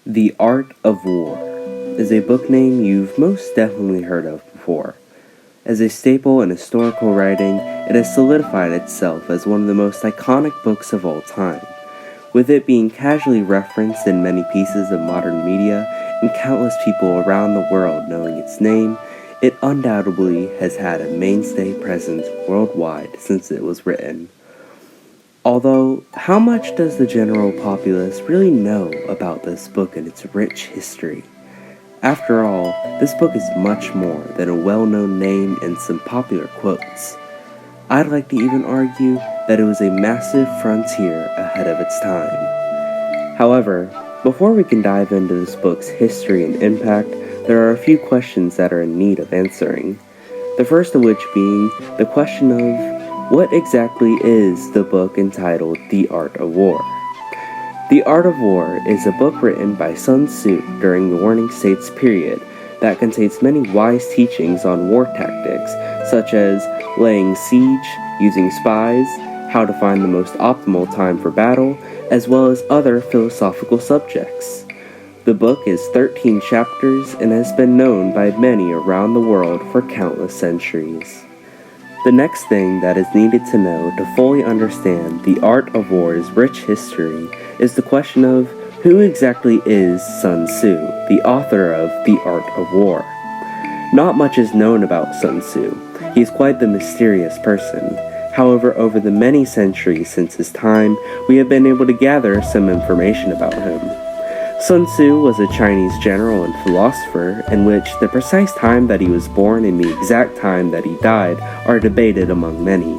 The Art of War is a book name you've most definitely heard of before. As a staple in historical writing, it has solidified itself as one of the most iconic books of all time, with it being casually referenced in many pieces of modern media and countless people around the world knowing its name. It undoubtedly has had a mainstay presence worldwide since it was written. Although, how much does the general populace really know about this book and its rich history? After all, this book is much more than a well-known name and some popular quotes. I'd like to even argue that it was a massive frontier ahead of its time. However, before we can dive into this book's history and impact, there are a few questions that are in need of answering. The first of which being the question of, what exactly is the book entitled The Art of War? The Art of War is a book written by Sun Tzu during the Warring States period that contains many wise teachings on war tactics, such as laying siege, using spies, how to find the most optimal time for battle, as well as other philosophical subjects. The book is 13 chapters and has been known by many around the world for countless centuries. The next thing that is needed to know to fully understand the Art of War's rich history is the question of who exactly is Sun Tzu, the author of The Art of War. Not much is known about Sun Tzu. He is quite the mysterious person. However, over the many centuries since his time, we have been able to gather some information about him. Sun Tzu was a Chinese general and philosopher in which the precise time that he was born and the exact time that he died are debated among many.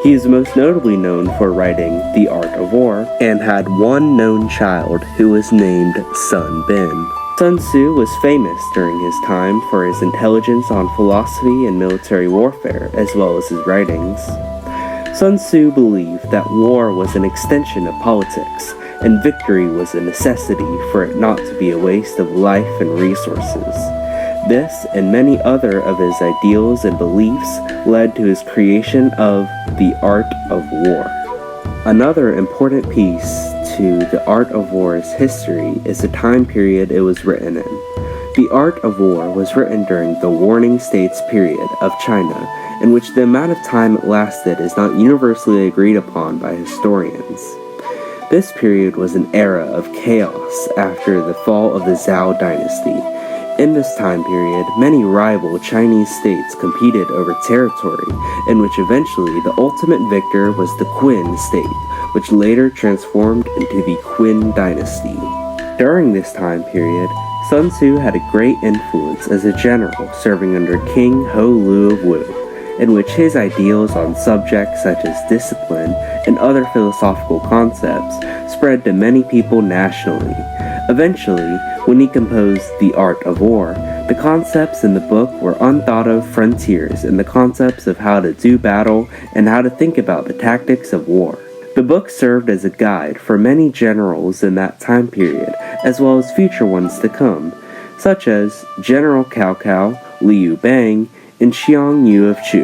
He is most notably known for writing The Art of War and had one known child who was named Sun Bin. Sun Tzu was famous during his time for his intelligence on philosophy and military warfare as well as his writings. Sun Tzu believed that war was an extension of politics, and victory was a necessity for it not to be a waste of life and resources. This and many other of his ideals and beliefs led to his creation of The Art of War. Another important piece to The Art of War's history is the time period it was written in. The Art of War was written during the Warring States period of China, in which the amount of time it lasted is not universally agreed upon by historians. This period was an era of chaos after the fall of the Zhou dynasty. In this time period, many rival Chinese states competed over territory, in which eventually the ultimate victor was the Qin state, which later transformed into the Qin dynasty. During this time period, Sun Tzu had a great influence as a general serving under King Ho Lu of Wu, in which his ideals on subjects such as discipline and other philosophical concepts spread to many people nationally. Eventually, when he composed The Art of War, the concepts in the book were unthought of frontiers in the concepts of how to do battle and how to think about the tactics of war. The book served as a guide for many generals in that time period, as well as future ones to come, such as General Cao Cao, Liu Bang, and Xiang Yu of Chu.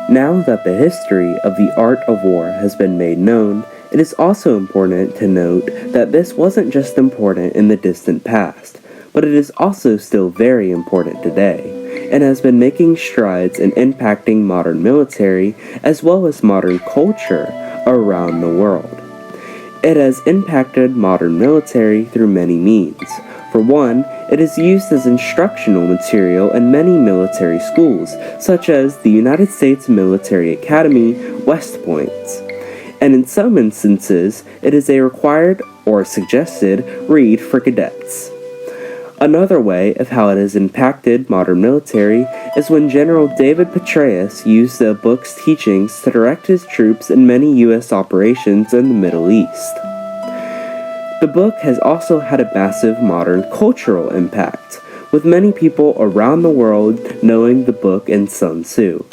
Now that the history of the Art of War has been made known, it is also important to note that this wasn't just important in the distant past, but it is also still very important today, and has been making strides in impacting modern military as well as modern culture around the world. It has impacted modern military through many means. For one, it is used as instructional material in many military schools, such as the United States Military Academy, West Point. And in some instances, it is a required or suggested read for cadets. Another way of how it has impacted modern military is when General David Petraeus used the book's teachings to direct his troops in many U.S. operations in the Middle East. The book has also had a massive modern cultural impact, with many people around the world knowing the book and Sun Tzu.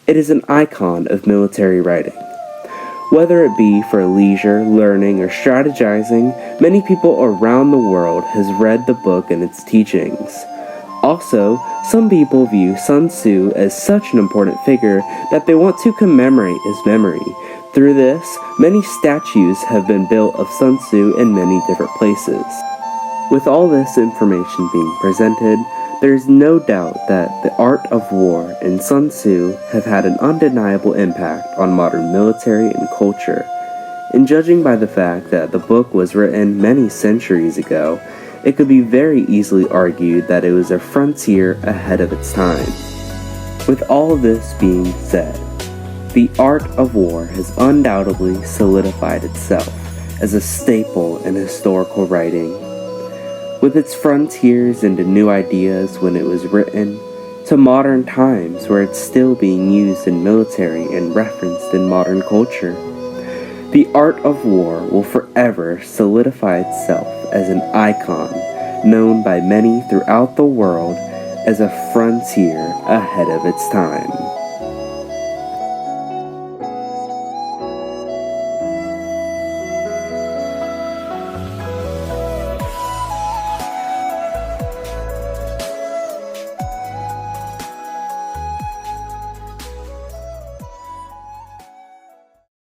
It is an icon of military writing. Whether it be for leisure, learning, or strategizing, many people around the world has read the book and its teachings. Also, some people view Sun Tzu as such an important figure that they want to commemorate his memory. Through this, many statues have been built of Sun Tzu in many different places. With all this information being presented, there is no doubt that The Art of War and Sun Tzu have had an undeniable impact on modern military and culture. And judging by the fact that the book was written many centuries ago, it could be very easily argued that it was a frontier ahead of its time. With all this being said, The Art of War has undoubtedly solidified itself as a staple in historical writing. With its frontiers into new ideas when it was written, to modern times where it's still being used in military and referenced in modern culture, The Art of War will forever solidify itself as an icon known by many throughout the world as a frontier ahead of its time.